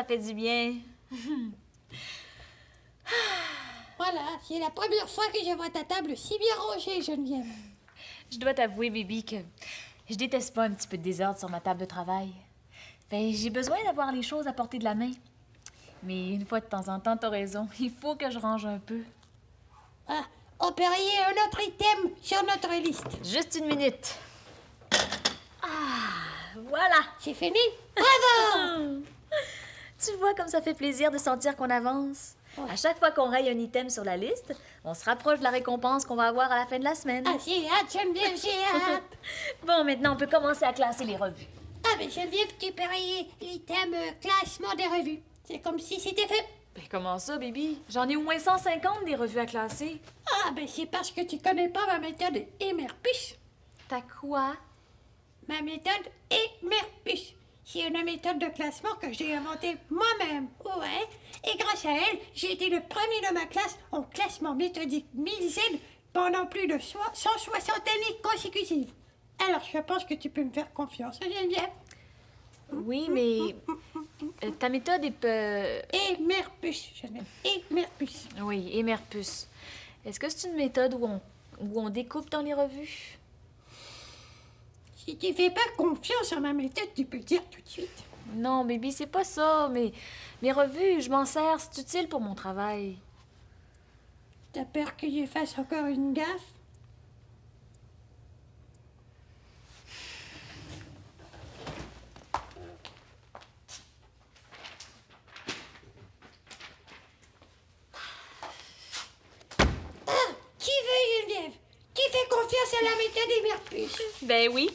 fait du bien. Voilà, c'est la première fois que je vois ta table si bien rangée, Geneviève. Je dois t'avouer, Bibi, que je déteste pas un petit peu de désordre sur ma table de travail. Ben, j'ai besoin d'avoir les choses à portée de la main. Mais une fois de temps en temps, t'as raison. Il faut que je range un peu. Ah, on peut rayer un autre item sur notre liste. Juste une minute. Voilà. C'est fini? Bravo! Tu vois comme ça fait plaisir de sentir qu'on avance. Ouais. À chaque fois qu'on raye un item sur la liste, on se rapproche de la récompense qu'on va avoir à la fin de la semaine. Ah, j'ai hâte, Geneviève, j'ai hâte. Bon, maintenant, on peut commencer à classer les revues. Ah, mais Geneviève, tu peux rayer l'item classement des revues. C'est comme si c'était fait. Ben, comment ça, Bibi? J'en ai au moins 150 des revues à classer. Ah, ben c'est parce que tu connais pas ma méthode Emerpus. T'as quoi? Ma méthode Emerpus. C'est une méthode de classement que j'ai inventée moi-même. Ouais. Et grâce à elle, j'ai été le premier de ma classe en classement méthodique 1000Z pendant plus de 160 années consécutives. Alors, je pense que tu peux me faire confiance, Geneviève. Oui, mais ta méthode est peu... Emerpus, Geneviève. Emerpus. Oui, Emerpus. Est-ce que c'est une méthode où on découpe dans les revues? Si tu fais pas confiance en ma méthode, tu peux le dire tout de suite. Non, Bibi, c'est pas ça, mais mes revues, je m'en sers, c'est utile pour mon travail. T'as peur que je fasse encore une gaffe? Ah! Qui veut, Geneviève? Qui fait confiance à la méthode Emerpus? Ben oui.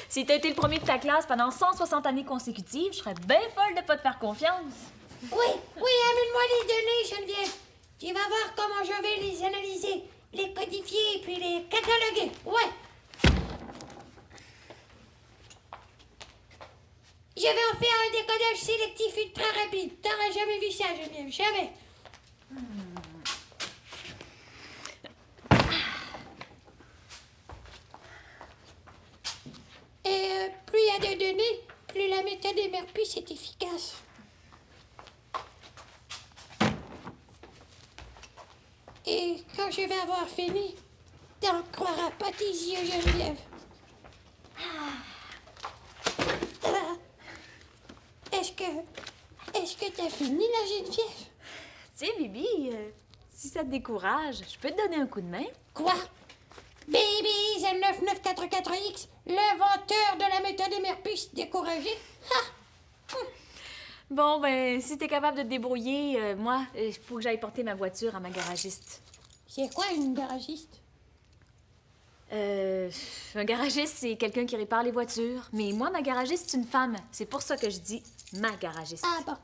Si t'as été le premier de ta classe pendant 160 années consécutives, je serais bien folle de pas te faire confiance. Oui, amène-moi les données, Geneviève. Tu vas voir comment je vais les analyser, les codifier et puis les cataloguer. Ouais. Je vais en faire un décodage sélectif ultra rapide. T'auras jamais vu ça, Geneviève, jamais. Et plus il y a de données, plus la méthode Emerpus est efficace. Et quand je vais avoir fini, t'en croiras pas tes yeux, Geneviève. Est-ce que t'as fini, la Geneviève? Tu sais, Bibi, si ça te décourage, je peux te donner un coup de main. Quoi? Baby Z9944X, l'inventeur de la méthode Emerpus, découragé? Ha! Bon, ben, si t'es capable de te débrouiller, moi, il faut que j'aille porter ma voiture à ma garagiste. C'est quoi une garagiste? Un garagiste, c'est quelqu'un qui répare les voitures. Mais moi, ma garagiste, c'est une femme. C'est pour ça que je dis ma garagiste. Ah bon.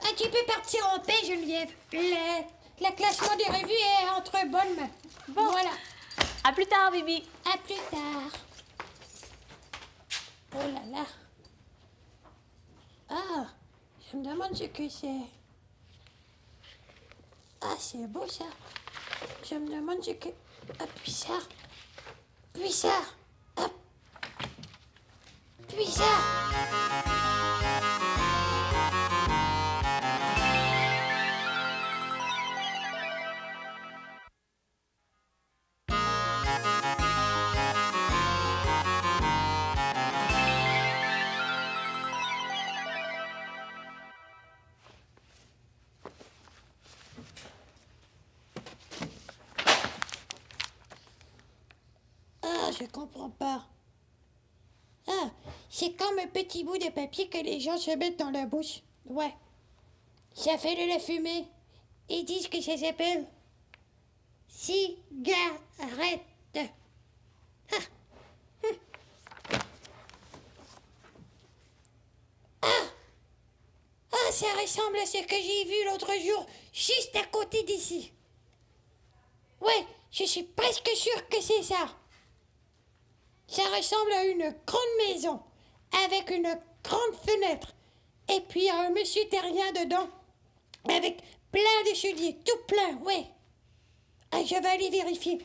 Ah, tu peux partir en paix, Geneviève. Le classement des revues est entre bonnes mains. Bon. Voilà. À plus tard, Bibi. À plus tard. Oh là là. Ah, je me demande ce que c'est. Ah, c'est beau ça. Je me demande ce que... Ah, puis ça. Puis ça. Hop. Puis ça. Ah, je comprends pas. Ah, c'est comme un petit bout de papier que les gens se mettent dans la bouche. Ouais. Ça fait de la fumée. Ils disent que ça s'appelle cigarette. Ah. Ah, ça ressemble à ce que j'ai vu l'autre jour, juste à côté d'ici. Ouais, je suis presque sûre que c'est ça. Ça ressemble à une grande maison, avec une grande fenêtre. Et puis il y a un monsieur terrien dedans, avec plein de souliers, tout plein, ouais. Ah, je vais aller vérifier.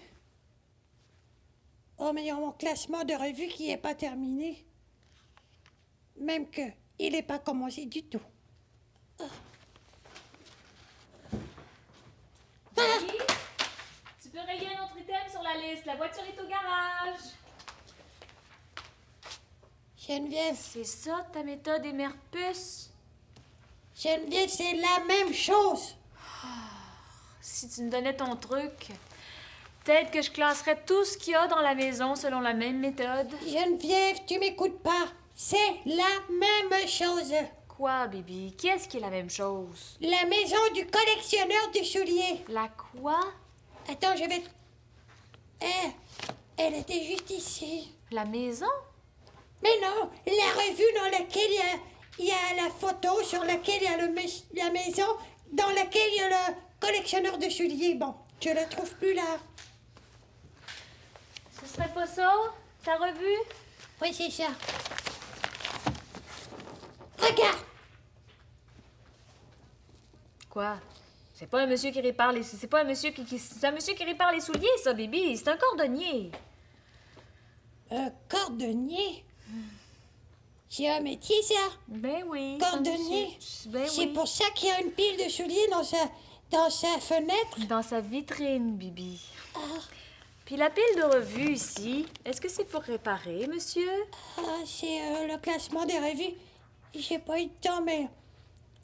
Oh, mais il y a mon classement de revue qui n'est pas terminé. Même que il n'est pas commencé du tout. Bibi, tu peux rayer un autre item sur la liste. La voiture est au garage. Geneviève, C'est ça ta méthode émerpuce? Geneviève, c'est la même chose. Si tu me donnais ton truc, peut-être que je classerais tout ce qu'il y a dans la maison selon la même méthode. Geneviève, tu m'écoutes pas. C'est la même chose. Quoi, Bibi? Qu'est-ce qui est la même chose? La maison du collectionneur de souliers. La quoi? Attends, je vais... Elle était juste ici. La maison? Mais non, la revue dans laquelle il y a la photo, sur laquelle il y a la maison, dans laquelle il y a le collectionneur de souliers. Bon, je la trouve plus là. Ce serait pas ça? Ta revue? Oui, c'est ça. Regarde! Quoi? C'est pas un monsieur qui répare les... C'est pas un monsieur C'est un monsieur qui répare les souliers, ça, Bibi. C'est un cordonnier. Un cordonnier? C'est un métier, ça? Ben oui. Cordonnier? Ben C'est oui. pour ça qu'il y a une pile de souliers dans sa fenêtre? Dans sa vitrine, Bibi. Ah, Puis la pile de revues ici, est-ce que c'est pour réparer, monsieur? c'est le classement des revues. J'ai pas eu de temps, mais...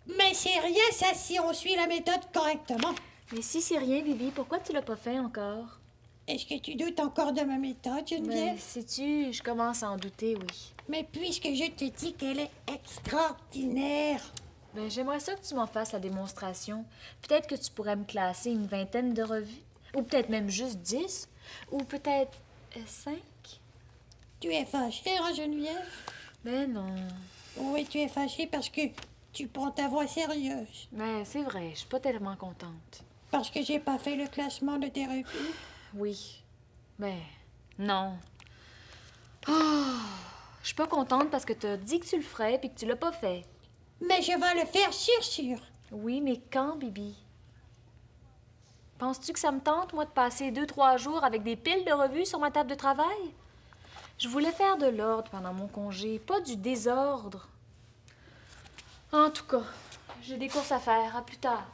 Mais c'est rien, ça, si on suit la méthode correctement. Mais si c'est rien, Bibi, pourquoi tu l'as pas fait encore? Est-ce que tu doutes encore de ma méthode, Ben, Geneviève? sais-tu, je commence à en douter, oui. Mais puisque je te dis qu'elle est extraordinaire... Ben, j'aimerais ça que tu m'en fasses la démonstration. Peut-être que tu pourrais me classer une vingtaine de revues. Ou peut-être même juste 10. Ou peut-être 5. Tu es fâchée, hein, Geneviève? Ben non. Oui, tu es fâchée parce que tu prends ta voix sérieuse. Ben, c'est vrai, je suis pas tellement contente. Parce que j'ai pas fait le classement de tes revues. Oui. Ben, non. Je suis pas contente parce que t'as dit que tu le ferais puis que tu l'as pas fait. Mais je vais le faire sûr. Oui, mais quand, Bibi? Penses-tu que ça me tente, moi, de passer 2-3 jours avec des piles de revues sur ma table de travail? Je voulais faire de l'ordre pendant mon congé, pas du désordre. En tout cas, j'ai des courses à faire. À plus tard.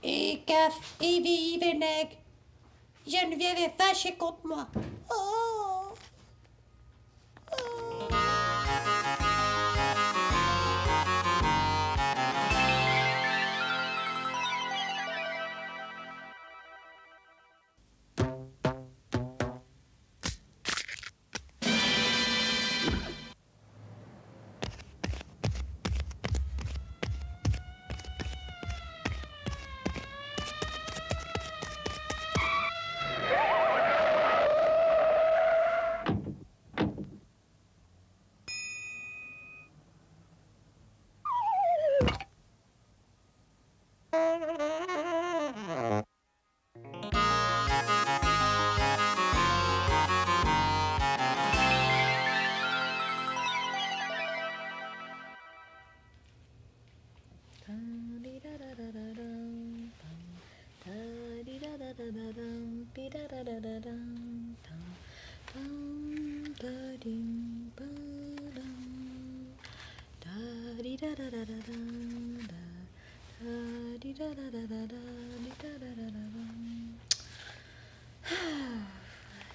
Et caf, et vive et nègre. Geneviève est fâchée contre moi. Oh.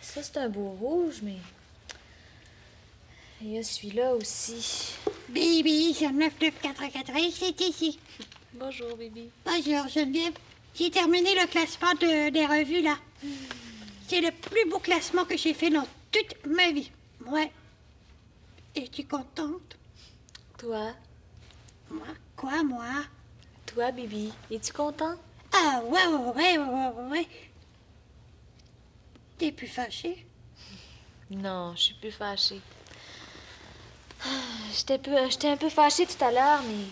Ça, c'est un beau rouge, mais... Il y a celui-là aussi. Bibi, sur 9944, c'est ici. Bonjour, Bibi. Bonjour, Geneviève. J'ai terminé le classement des revues, là. C'est le plus beau classement que j'ai fait dans toute ma vie. Ouais. Es-tu contente? Toi? Moi? Quoi, moi? Toi, Bibi, es-tu content? Ah, ouais. T'es plus fâchée? Non, je suis plus fâchée. J'étais un peu fâchée tout à l'heure, mais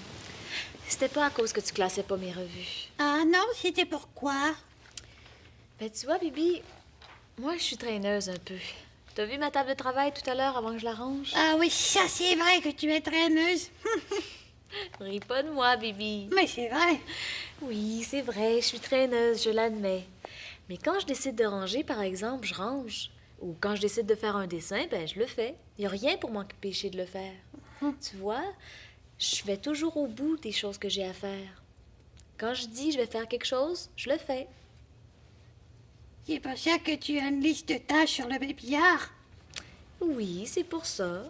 c'était pas à cause que tu classais pas mes revues. Ah non, c'était pourquoi? Ben, tu vois, Bibi, moi, je suis traîneuse un peu. T'as vu ma table de travail tout à l'heure avant que je la range? Ah oui, ça c'est vrai que tu es traîneuse. Ris pas de moi, Bibi. Mais c'est vrai. Oui, c'est vrai, je suis traîneuse, je l'admets. Mais quand je décide de ranger, par exemple, je range. Ou quand je décide de faire un dessin, ben je le fais. Il n'y a rien pour m'empêcher de le faire. Tu vois, je vais toujours au bout des choses que j'ai à faire. Quand je dis je vais faire quelque chose, je le fais. C'est pour ça que tu as une liste de tâches sur le bébillard. Oui, c'est pour ça.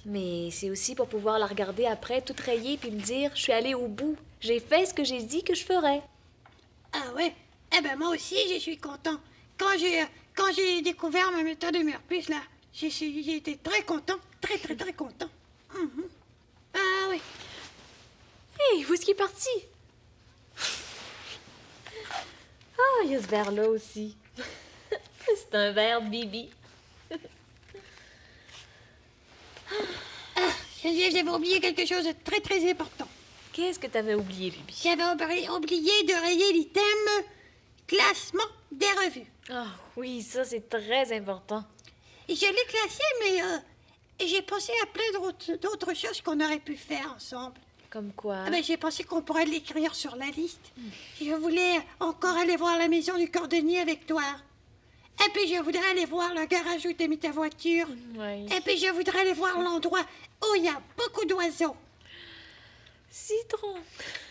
Mais c'est aussi pour pouvoir la regarder après, toute rayée, puis me dire je suis allée au bout. J'ai fait ce que j'ai dit que je ferais. Ah ouais? Eh ben moi aussi, je suis content. Quand j'ai découvert ma méthode de Murphy, là, j'ai été très content. Très, très, très content. Mhm. Ah oui. Hé, où est-ce qu'il est parti? Ah, il y a ce verre-là aussi. C'est un verre Bibi. J'avais oublié quelque chose de très, très important. Qu'est-ce que t'avais oublié, Bibi? J'avais oublié de rayer l'item classement des revues. Ah oui, ça c'est très important. Et je l'ai classé, mais j'ai pensé à plein d'autres choses qu'on aurait pu faire ensemble. Comme quoi? Ah ben, j'ai pensé qu'on pourrait l'écrire sur la liste. Je voulais encore aller voir la maison du cordonnier avec toi. Et puis je voudrais aller voir le garage où t'as mis ta voiture. Oui. Et puis je voudrais aller voir l'endroit où il y a beaucoup d'oiseaux. Citron.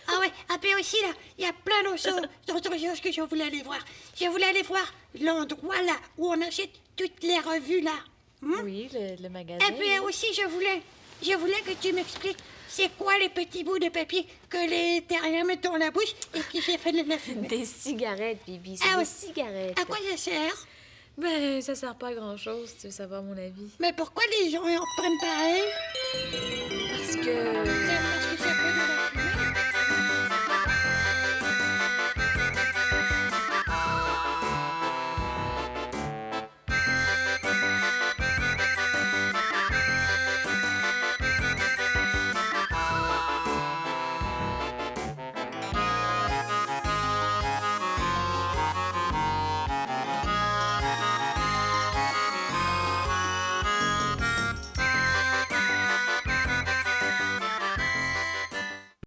Ah ouais, ah puis aussi là, il y a plein d'autres choses que je voulais aller voir. Je voulais aller voir l'endroit là où on achète toutes les revues là. Oui, le magasin. Et puis aussi je voulais que tu m'expliques c'est quoi les petits bouts de papier que les terriens mettent dans la bouche et qui j'ai fait de la fumée. Des cigarettes, Bibi. C'est Ah des ouais. cigarettes. À quoi ça sert? Ben, ça sert pas à grand-chose, tu veux savoir mon avis. Mais pourquoi les gens en prennent pareil? Parce que